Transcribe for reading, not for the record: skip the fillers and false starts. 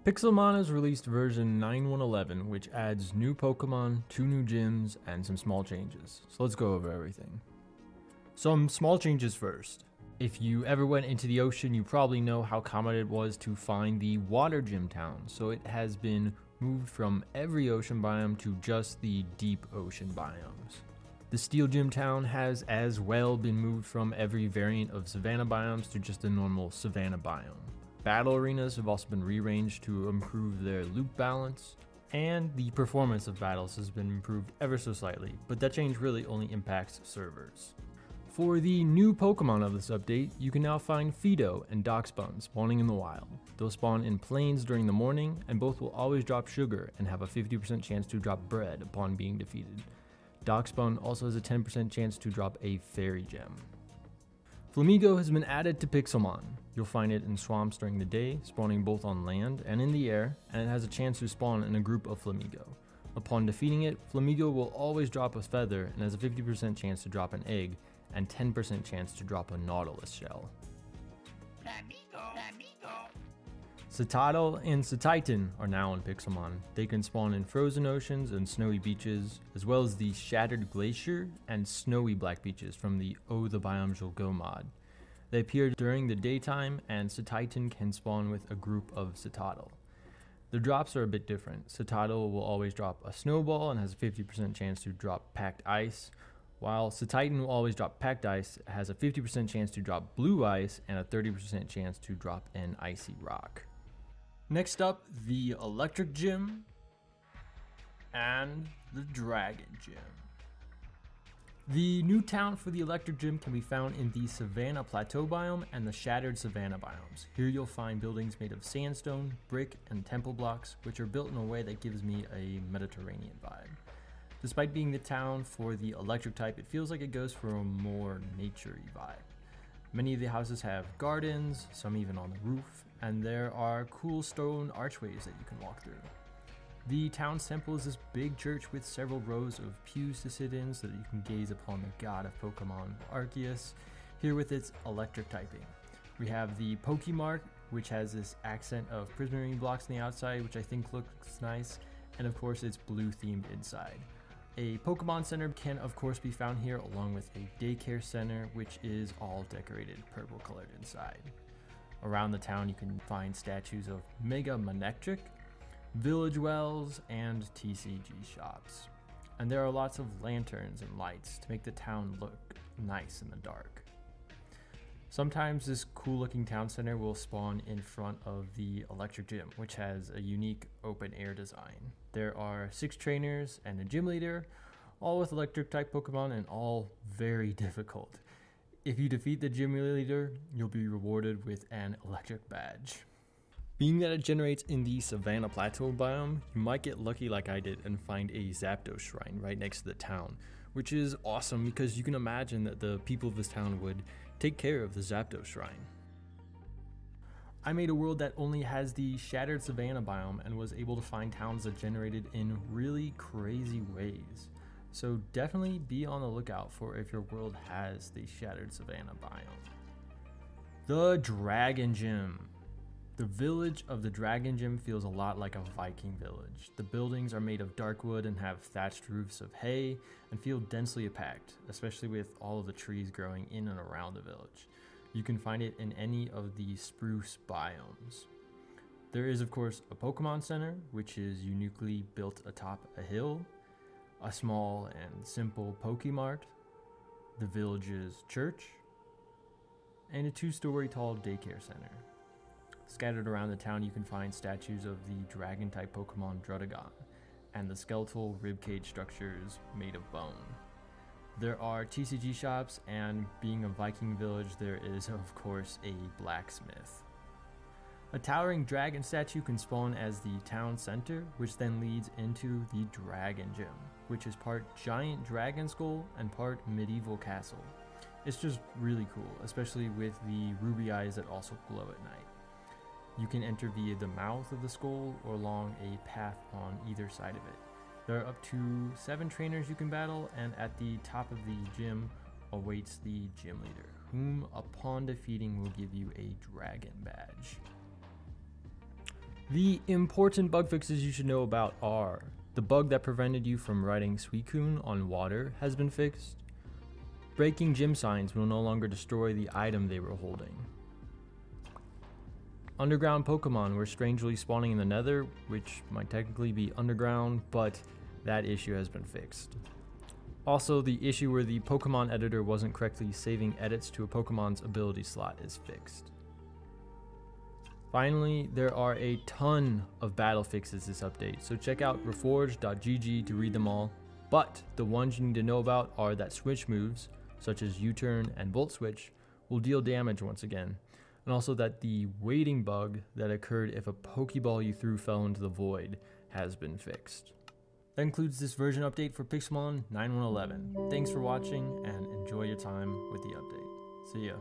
Pixelmon has released version 9.111, which adds new Pokemon, 2 new gyms, and some small changes. So let's go over everything. Some small changes first. If you ever went into the ocean, you probably know how common it was to find the water gym town. So it has been moved from every ocean biome to just the deep ocean biomes. The Steel Gym Town has as well been moved from every variant of Savannah biomes to just a normal Savannah biome. Battle arenas have also been rearranged to improve their loop balance, and the performance of battles has been improved ever so slightly, but that change really only impacts servers. For the new Pokemon of this update, you can now find Fidough and Darkspun spawning in the wild. They'll spawn in plains during the morning, and both will always drop sugar and have a 50% chance to drop bread upon being defeated. Darkspun also has a 10% chance to drop a fairy gem. Flamigo has been added to Pixelmon. You'll find it in swamps during the day, spawning both on land and in the air, and it has a chance to spawn in a group of Flamigo. Upon defeating it, Flamigo will always drop a feather and has a 50% chance to drop an egg, and 10% chance to drop a Nautilus shell. Citadel and Cetitan are now in Pixelmon. They can spawn in frozen oceans and snowy beaches, as well as the Shattered Glacier and Snowy Black Beaches from the Oh the Biomes Will Go mod. They appear during the daytime, and Cetitan can spawn with a group of Citadel. The drops are a bit different. Citadel will always drop a snowball and has a 50% chance to drop packed ice, while Cetitan will always drop packed ice, has a 50% chance to drop blue ice, and a 30% chance to drop an icy rock. Next up, the Electric Gym and the Dragon Gym. The new town for the Electric Gym can be found in the Savannah Plateau biome and the Shattered Savannah biomes. Here you'll find buildings made of sandstone, brick, and temple blocks, which are built in a way that gives me a Mediterranean vibe. Despite being the town for the electric type, it feels like it goes for a more nature-y vibe. Many of the houses have gardens, some even on the roof, and there are cool stone archways that you can walk through. The town's temple is this big church with several rows of pews to sit in so that you can gaze upon the god of Pokemon, Arceus, here with its electric typing. We have the Pokemark, which has this accent of prismarine blocks on the outside, which I think looks nice, and of course it's blue themed inside. A Pokemon Center can of course be found here, along with a daycare center, which is all decorated purple colored inside. Around the town you can find statues of Mega Manectric, village wells, and TCG shops. And there are lots of lanterns and lights to make the town look nice in the dark. Sometimes this cool looking town center will spawn in front of the Electric Gym, which has a unique open air design. There are 6 trainers and a gym leader, all with electric type Pokemon and all very difficult. If you defeat the gym leader, you'll be rewarded with an electric badge. Being that it generates in the Savannah Plateau biome, you might get lucky like I did and find a Zapdos shrine right next to the town, which is awesome because you can imagine that the people of this town would take care of the Zapdos shrine. I made a world that only has the Shattered Savannah biome and was able to find towns that generated in really crazy ways. So definitely be on the lookout for if your world has the Shattered Savannah biome. The Dragon Gym. The village of the Dragon Gym feels a lot like a Viking village. The buildings are made of dark wood and have thatched roofs of hay and feel densely packed, especially with all of the trees growing in and around the village. You can find it in any of the spruce biomes. There is of course a Pokemon Center, which is uniquely built atop a hill, a small and simple Pokemart, the village's church, and a 2-story tall daycare center. Scattered around the town you can find statues of the dragon-type Pokemon Druddigon, and the skeletal ribcage structures made of bone. There are TCG shops, and being a Viking village, there is of course a blacksmith. A towering dragon statue can spawn as the town center, which then leads into the Dragon Gym, which is part giant dragon skull and part medieval castle. It's just really cool, especially with the ruby eyes that also glow at night. You can enter via the mouth of the skull or along a path on either side of it. There are up to 7 trainers you can battle, and at the top of the gym awaits the gym leader, whom upon defeating will give you a dragon badge. The important bug fixes you should know about are: the bug that prevented you from riding Suicune on water has been fixed. Breaking gym signs will no longer destroy the item they were holding. Underground Pokemon were strangely spawning in the Nether, which might technically be underground, but that issue has been fixed. Also, the issue where the Pokemon editor wasn't correctly saving edits to a Pokemon's ability slot is fixed. Finally, there are a ton of battle fixes this update, so check out reforged.gg to read them all. But the ones you need to know about are that switch moves, such as U-turn and Volt Switch, will deal damage once again, and also that the waiting bug that occurred if a Pokeball you threw fell into the void has been fixed. That concludes this version update for Pixelmon 9.1.11. Thanks for watching and enjoy your time with the update. See ya.